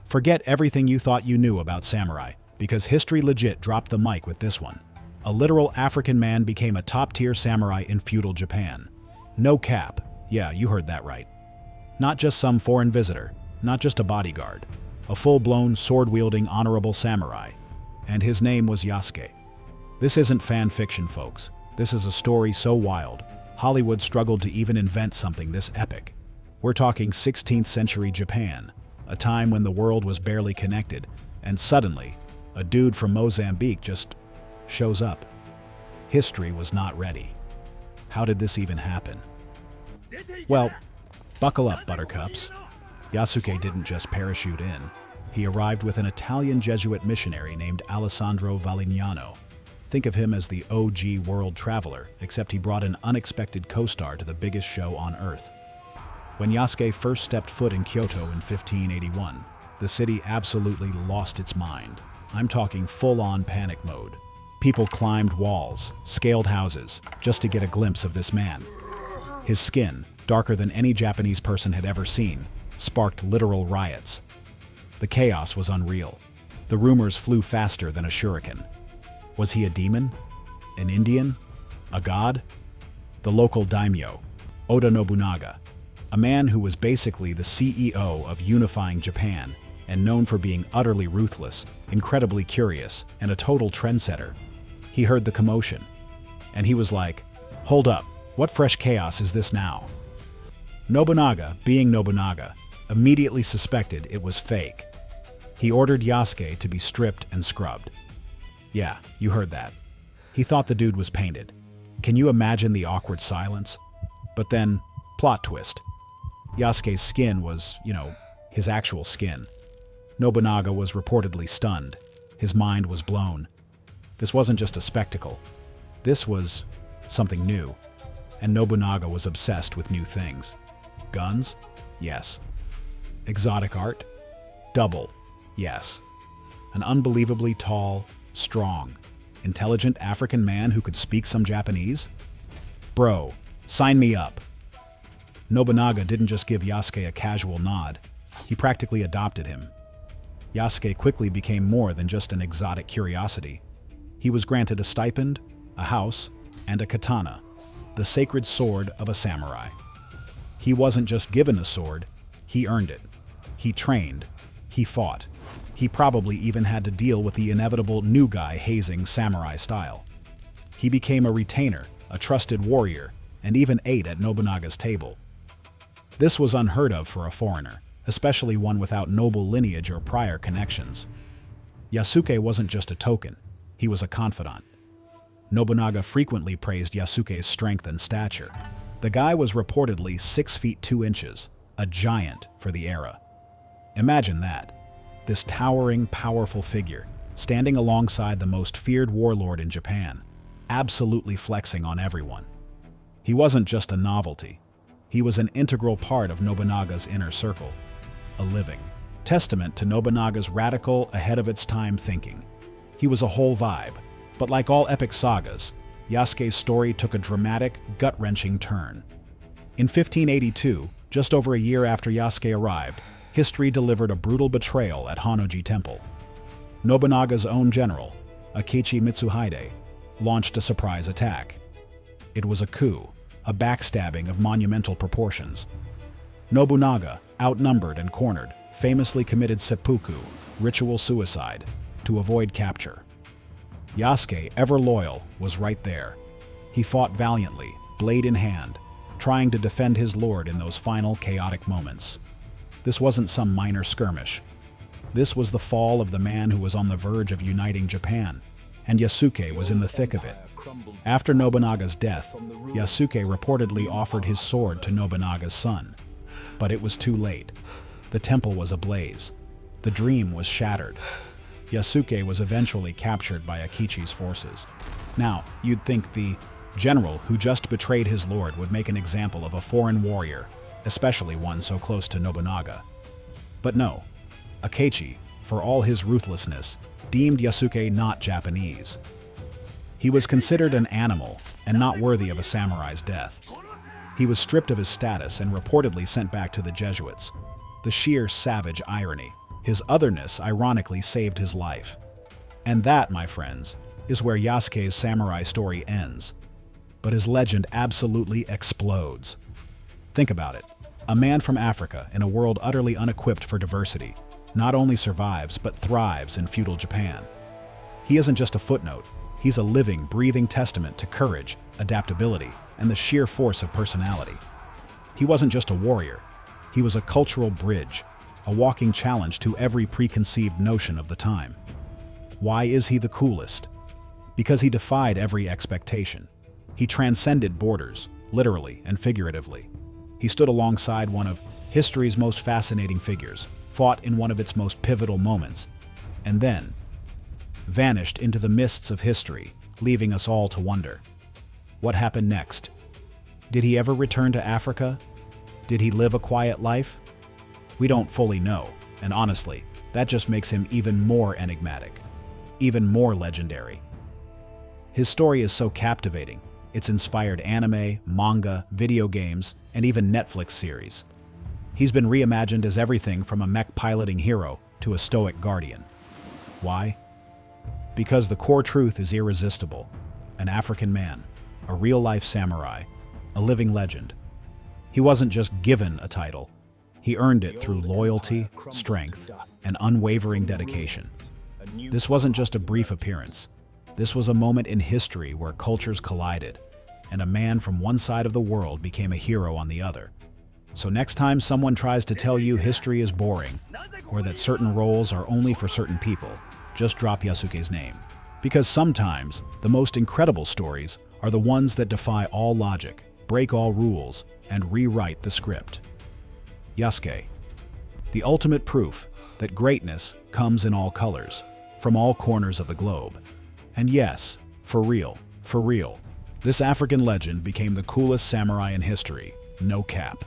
Forget everything you thought you knew about samurai, because history legit dropped the mic with this one. A literal African man became a top-tier samurai in feudal Japan. No cap. Yeah, you heard that right. Not just some foreign visitor, not just a bodyguard. A full-blown, sword-wielding, honorable samurai. And his name was Yasuke. This isn't fan fiction, folks. This is a story so wild, Hollywood struggled to even invent something this epic. We're talking 16th century Japan, a time when the world was barely connected, and suddenly, a dude from Mozambique just shows up. History was not ready. How did this even happen? Well, buckle up, buttercups. Yasuke didn't just parachute in. He arrived with an Italian Jesuit missionary named Alessandro Valignano. Think of him as the OG world traveler, except he brought an unexpected co-star to the biggest show on Earth. When Yasuke first stepped foot in Kyoto in 1581, the city absolutely lost its mind. I'm talking full-on panic mode. People climbed walls, scaled houses, just to get a glimpse of this man. His skin, darker than any Japanese person had ever seen, sparked literal riots. The chaos was unreal. The rumors flew faster than a shuriken. Was he a demon? An Indian? A god? The local daimyo, Oda Nobunaga, a man who was basically the CEO of unifying Japan and known for being utterly ruthless, incredibly curious, and a total trendsetter. He heard the commotion, and he was like, "Hold up, what fresh chaos is this now?" Nobunaga, being Nobunaga, immediately suspected it was fake. He ordered Yasuke to be stripped and scrubbed. Yeah, you heard that. He thought the dude was painted. Can you imagine the awkward silence? But then, plot twist. Yasuke's skin was, his actual skin. Nobunaga was reportedly stunned. His mind was blown. This wasn't just a spectacle. This was something new. And Nobunaga was obsessed with new things. Guns? Yes. Exotic art? Double. Yes. An unbelievably tall, strong, intelligent African man who could speak some Japanese? Bro, sign me up. Nobunaga didn't just give Yasuke a casual nod. He practically adopted him. Yasuke quickly became more than just an exotic curiosity. He was granted a stipend, a house, and a katana, the sacred sword of a samurai. He wasn't just given a sword, he earned it. He trained. He fought. He probably even had to deal with the inevitable new guy hazing samurai style. He became a retainer, a trusted warrior, and even ate at Nobunaga's table. This was unheard of for a foreigner, especially one without noble lineage or prior connections. Yasuke wasn't just a token, he was a confidant. Nobunaga frequently praised Yasuke's strength and stature. The guy was reportedly 6 feet 2 inches, a giant for the era. Imagine that. This towering, powerful figure, standing alongside the most feared warlord in Japan, absolutely flexing on everyone. He wasn't just a novelty. He was an integral part of Nobunaga's inner circle, a living testament to Nobunaga's radical, ahead-of-its-time thinking. He was a whole vibe, but like all epic sagas, Yasuke's story took a dramatic, gut-wrenching turn. In 1582, just over a year after Yasuke arrived, history delivered a brutal betrayal at Honnoji Temple. Nobunaga's own general, Akechi Mitsuhide, launched a surprise attack. It was a coup, a backstabbing of monumental proportions. Nobunaga, outnumbered and cornered, famously committed seppuku, ritual suicide, to avoid capture. Yasuke, ever loyal, was right there. He fought valiantly, blade in hand, trying to defend his lord in those final chaotic moments. This wasn't some minor skirmish. This was the fall of the man who was on the verge of uniting Japan, and Yasuke was in the thick of it. After Nobunaga's death, Yasuke reportedly offered his sword to Nobunaga's son. But it was too late. The temple was ablaze. The dream was shattered. Yasuke was eventually captured by Akechi's forces. Now, you'd think the general who just betrayed his lord would make an example of a foreign warrior, especially one so close to Nobunaga. But no, Akechi, for all his ruthlessness, deemed Yasuke not Japanese. He was considered an animal and not worthy of a samurai's death. He was stripped of his status and reportedly sent back to the Jesuits. The sheer savage irony. His otherness ironically saved his life. And that, my friends, is where Yasuke's samurai story ends. But his legend absolutely explodes. Think about it. A man from Africa in a world utterly unequipped for diversity not only survives but thrives in feudal Japan. He isn't just a footnote. He's a living, breathing testament to courage, adaptability, and the sheer force of personality. He wasn't just a warrior. He was a cultural bridge, a walking challenge to every preconceived notion of the time. Why is he the coolest? Because he defied every expectation. He transcended borders, literally and figuratively. He stood alongside one of history's most fascinating figures, fought in one of its most pivotal moments, and then vanished into the mists of history, leaving us all to wonder. What happened next? Did he ever return to Africa? Did he live a quiet life? We don't fully know, and honestly, that just makes him even more enigmatic, even more legendary. His story is so captivating. It's inspired anime, manga, video games, and even Netflix series. He's been reimagined as everything from a mech-piloting hero to a stoic guardian. Why? Because the core truth is irresistible. An African man, a real-life samurai, a living legend. He wasn't just given a title. He earned it through loyalty, strength, and unwavering dedication. This wasn't just a brief appearance. This was a moment in history where cultures collided, and a man from one side of the world became a hero on the other. So next time someone tries to tell you history is boring, or that certain roles are only for certain people, just drop Yasuke's name. Because sometimes, the most incredible stories are the ones that defy all logic, break all rules, and rewrite the script. Yasuke, the ultimate proof that greatness comes in all colors, from all corners of the globe. And yes, for real, this African legend became the coolest samurai in history, no cap.